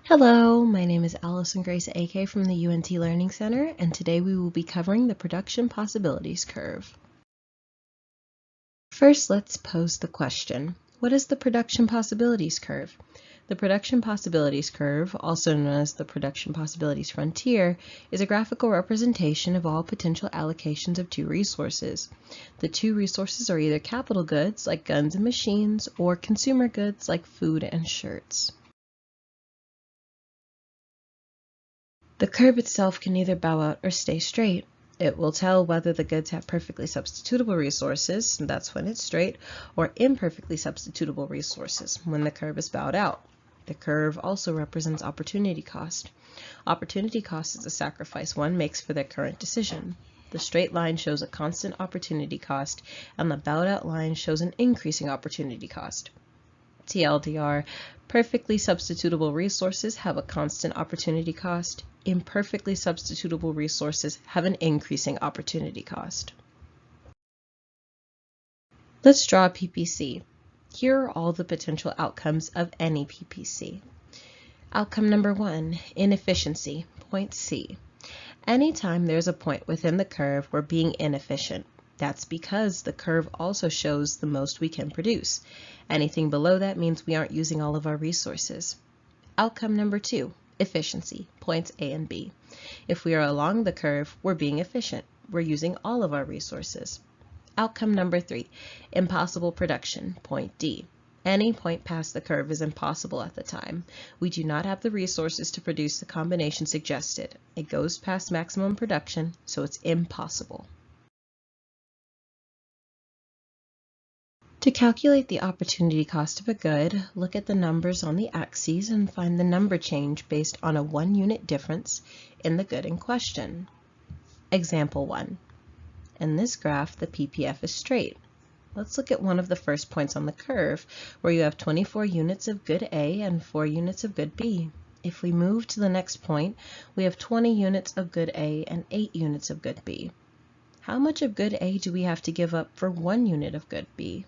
Hello, my name is Allison Grace AK from the UNT Learning Center, and today we will be covering the production possibilities curve. First, let's pose the question. What is the production possibilities curve? The production possibilities curve, also known as the production possibilities frontier, is a graphical representation of all potential allocations of two resources. The two resources are either capital goods, like guns and machines, or consumer goods, like food and shirts. The curve itself can either bow out or stay straight. It will tell whether the goods have perfectly substitutable resources, and that's when it's straight, or imperfectly substitutable resources, when the curve is bowed out. The curve also represents opportunity cost. Opportunity cost is a sacrifice one makes for their current decision. The straight line shows a constant opportunity cost, and the bowed out line shows an increasing opportunity cost. TLDR, perfectly substitutable resources have a constant opportunity cost. Imperfectly substitutable resources have an increasing opportunity cost. Let's draw a PPC. Here are all the potential outcomes of any PPC. Outcome number 1, inefficiency, point C. Anytime there's a point within the curve, we're being inefficient. That's because the curve also shows the most we can produce. Anything below that means we aren't using all of our resources. Outcome number 2, efficiency, points A and B. If we are along the curve, we're being efficient. We're using all of our resources. Outcome number 3, impossible production, point D. Any point past the curve is impossible at the time. We do not have the resources to produce the combination suggested. It goes past maximum production, so it's impossible. To calculate the opportunity cost of a good, look at the numbers on the axes and find the number change based on a 1-unit difference in the good in question. Example 1. In this graph, the PPF is straight. Let's look at one of the first points on the curve, where you have 24 units of good A and 4 units of good B. If we move to the next point, we have 20 units of good A and 8 units of good B. How much of good A do we have to give up for 1 unit of good B?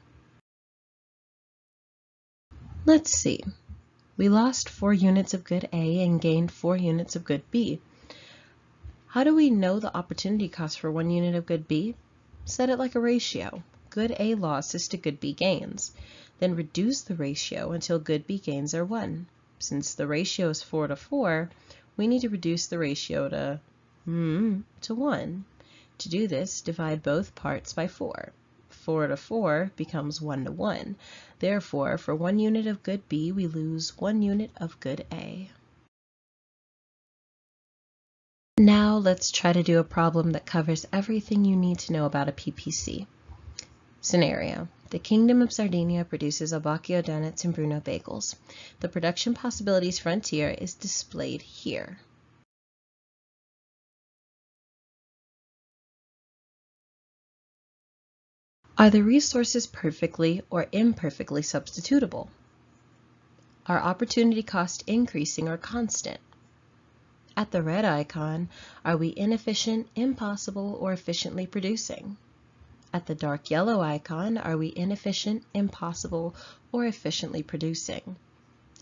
Let's see. We lost 4 units of good A and gained 4 units of good B. How do we know the opportunity cost for 1 unit of good B? Set it like a ratio. Good A losses to good B gains. Then reduce the ratio until good B gains are 1. Since the ratio is 4 to 4, we need to reduce the ratio to 1. To do this, divide both parts by 4. 4 to 4 becomes 1 to 1. Therefore, for 1 unit of good B, we lose 1 unit of good A. Now let's try to do a problem that covers everything you need to know about a PPC. Scenario. The Kingdom of Sardinia produces Abacchio donuts and Bruno bagels. The production possibilities frontier is displayed here. Are the resources perfectly or imperfectly substitutable? Are opportunity cost increasing or constant? At the red icon, are we inefficient, impossible, or efficiently producing? At the dark yellow icon, are we inefficient, impossible, or efficiently producing?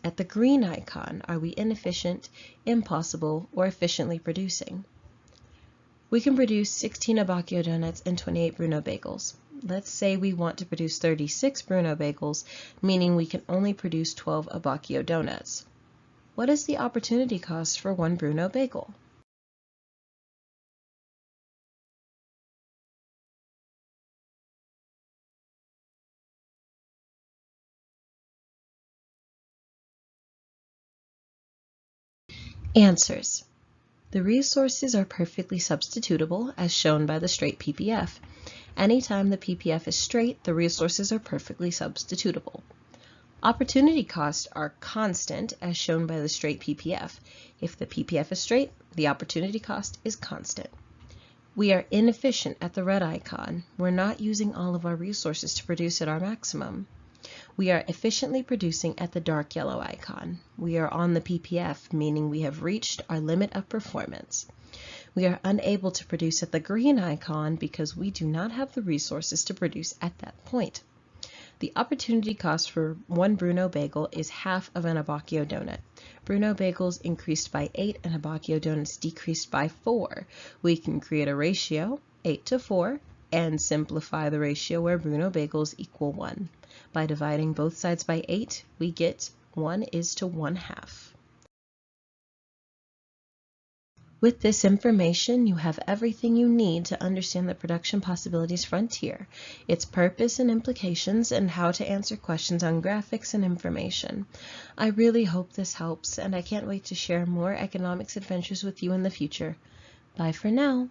At the green icon, are we inefficient, impossible, or efficiently producing? We can produce 16 Abacchio donuts and 28 Bruno bagels. Let's say we want to produce 36 Bruno bagels, meaning we can only produce 12 Abacchio donuts. What is the opportunity cost for 1 Bruno bagel? Answers. The resources are perfectly substitutable, as shown by the straight PPF. Anytime the PPF is straight, the resources are perfectly substitutable. Opportunity costs are constant, as shown by the straight PPF. If the PPF is straight, the opportunity cost is constant. We are inefficient at the red icon. We're not using all of our resources to produce at our maximum. We are efficiently producing at the dark yellow icon. We are on the PPF, meaning we have reached our limit of performance. We are unable to produce at the green icon because we do not have the resources to produce at that point. The opportunity cost for one Bruno bagel is half of an Abacchio donut. Bruno bagels increased by 8 and Abacchio donuts decreased by 4. We can create a ratio, 8 to 4, and simplify the ratio where Bruno bagels equal 1. By dividing both sides by 8, we get 1:1/2. With this information, you have everything you need to understand the production possibilities frontier, its purpose and implications, and how to answer questions on graphics and information. I really hope this helps, and I can't wait to share more economics adventures with you in the future. Bye for now.